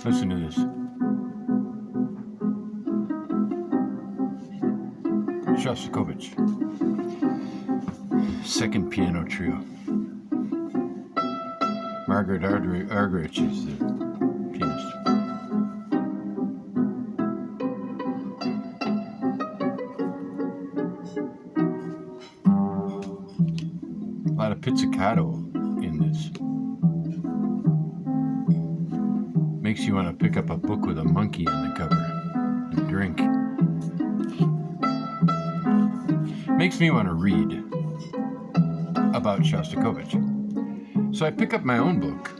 Listen to this. Shostakovich. Second piano trio. Margaret Argerich is the pianist. A lot of pizzicato in this. Makes you want to pick up a book with a monkey on the cover and drink. Makes me want to read about Shostakovich. So I pick up my own book.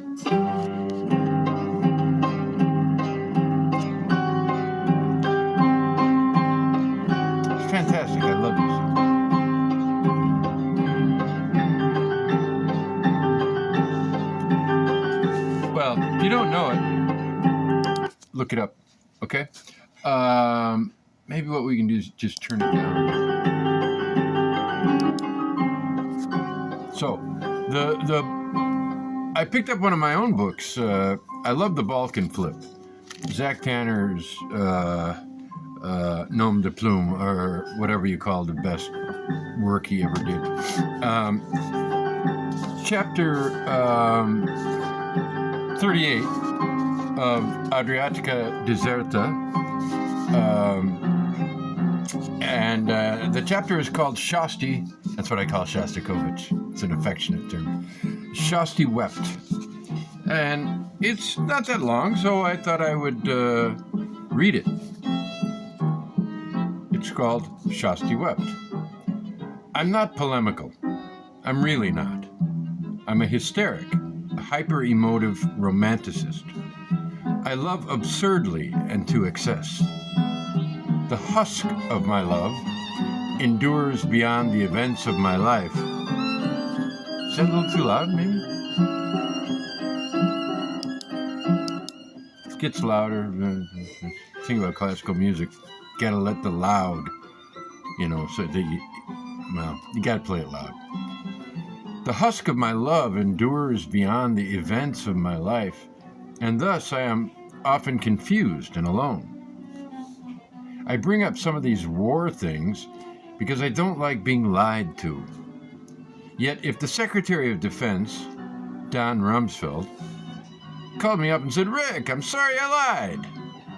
It's fantastic. I love this. Well, if you don't know it, look it up, okay? Maybe what we can do is just turn it down. So, I picked up one of my own books. I love the Balkan Flip. Zach Tanner's Nom de Plume, or whatever you call the best work he ever did. Chapter 38 of Adriatica Deserta. And the chapter is called Shosti. That's what I call Shostakovich. It's an affectionate term. Shosti wept. And it's not that long, so I thought I would read it. It's called Shosti wept. I'm not polemical. I'm really not. I'm a hysteric, a hyper-emotive romanticist. I love absurdly and to excess. The husk of my love endures beyond the events of my life. Is that a little too loud, maybe? It gets louder. Think about classical music. Gotta let the loud, so that you gotta play it loud. The husk of my love endures beyond the events of my life, and thus I am often confused and alone. I bring up some of these war things because I don't like being lied to. Yet if the Secretary of Defense, Don Rumsfeld, called me up and said, "Rick, I'm sorry I lied.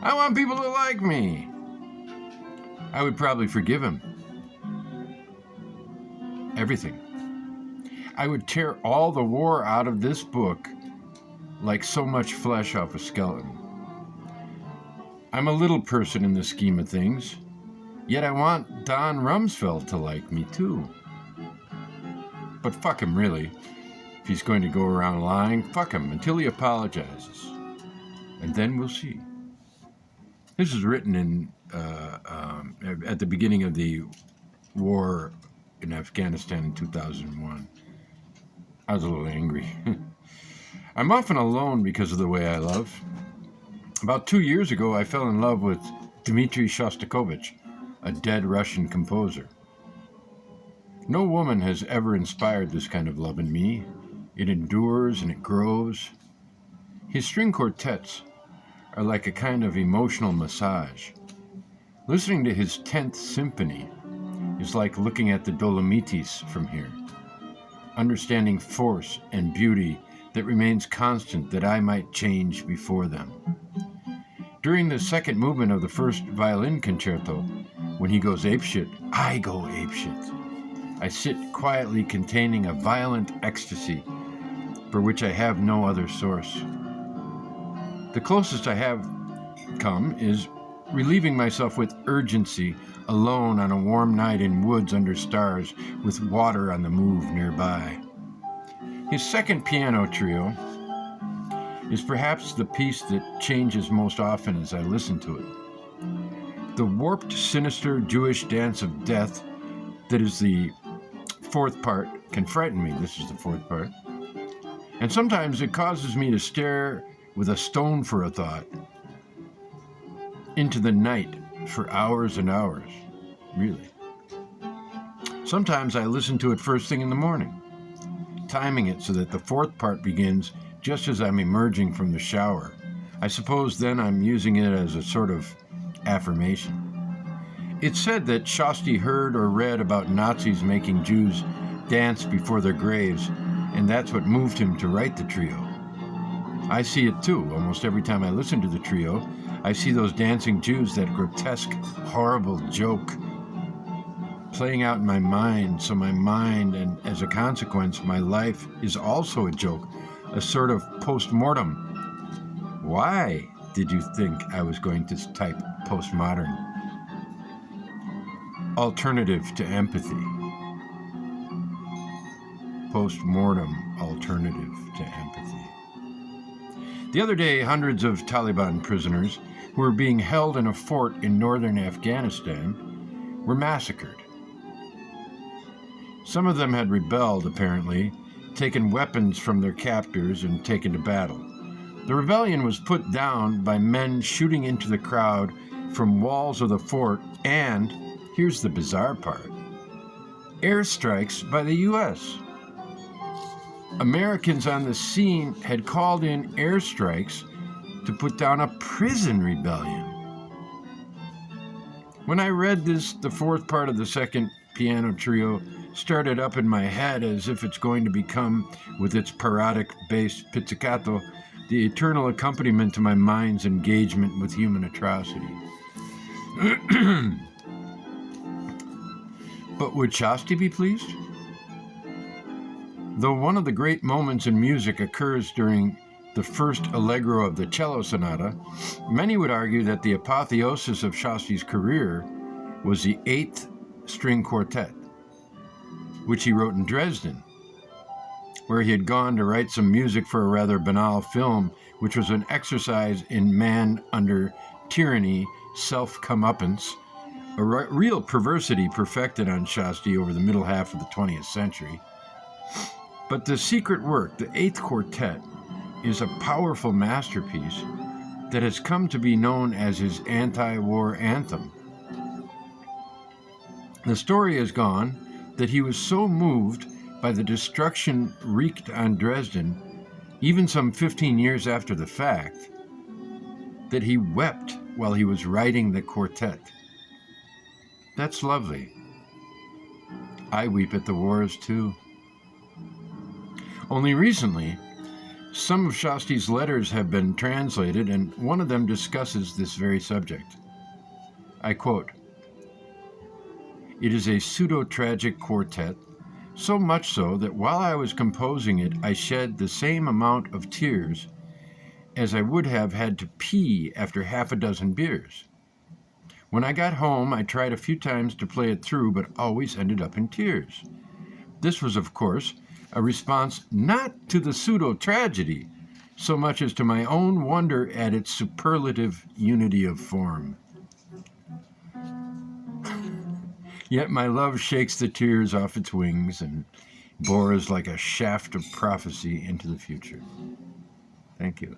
I want people to like me," I would probably forgive him. Everything. I would tear all the war out of this book like so much flesh off a skeleton. I'm a little person in the scheme of things, yet I want Don Rumsfeld to like me too. But fuck him, really. If he's going to go around lying, fuck him until he apologizes. And then we'll see. This was written in at the beginning of the war in Afghanistan in 2001. I was a little angry. I'm often alone because of the way I love. About 2 years ago, I fell in love with Dmitri Shostakovich, a dead Russian composer. No woman has ever inspired this kind of love in me. It endures and it grows. His string quartets are like a kind of emotional massage. Listening to his 10th symphony is like looking at the Dolomites from here, understanding force and beauty that remains constant that I might change before them. During the second movement of the first violin concerto, when he goes apeshit, I go apeshit. I sit quietly containing a violent ecstasy for which I have no other source. The closest I have come is relieving myself with urgency alone on a warm night in woods under stars with water on the move nearby. His second piano trio is perhaps the piece that changes most often as I listen to it. The warped, sinister Jewish dance of death that is the fourth part can frighten me. This is the fourth part. And sometimes it causes me to stare with a stone for a thought into the night for hours and hours, really. Sometimes I listen to it first thing in the morning, timing it so that the fourth part begins just as I'm emerging from the shower, I suppose then I'm using it as a sort of affirmation. It's said that Shosti heard or read about Nazis making Jews dance before their graves, and that's what moved him to write the trio. I see it too. Almost every time I listen to the trio, I see those dancing Jews, that grotesque, horrible joke playing out in my mind. So my mind, and as a consequence, my life is also a joke, a sort of post-mortem. Why did you think I was going to type postmodern? Alternative to empathy. Post-mortem alternative to empathy. The other day, hundreds of Taliban prisoners who were being held in a fort in northern Afghanistan were massacred. Some of them had rebelled, apparently, taken weapons from their captors and taken to battle. The rebellion was put down by men shooting into the crowd from walls of the fort and, here's the bizarre part, airstrikes by the U.S. Americans on the scene had called in airstrikes to put down a prison rebellion. When I read this, the fourth part of the second piano trio started up in my head as if it's going to become, with its parodic bass pizzicato, the eternal accompaniment to my mind's engagement with human atrocity. But would Shosti be pleased? Though one of the great moments in music occurs during the first allegro of the cello sonata, many would argue that the apotheosis of Shosti's career was the 8th string quartet, which he wrote in Dresden, where he had gone to write some music for a rather banal film, which was an exercise in man under tyranny, self-comeuppance, a real perversity perfected on Shosti over the middle half of the 20th century. But the secret work, the 8th Quartet, is a powerful masterpiece that has come to be known as his anti-war anthem. The story has gone that he was so moved by the destruction wreaked on Dresden, even some 15 years after the fact, that he wept while he was writing the quartet. That's lovely. I weep at the wars too. Only recently, some of Shosti's letters have been translated, and one of them discusses this very subject. I quote, "It is a pseudo-tragic quartet, so much so that while I was composing it, I shed the same amount of tears as I would have had to pee after half a dozen beers. When I got home, I tried a few times to play it through, but always ended up in tears. This was, of course, a response not to the pseudo-tragedy, so much as to my own wonder at its superlative unity of form. Yet my love shakes the tears off its wings and bores like a shaft of prophecy into the future." Thank you.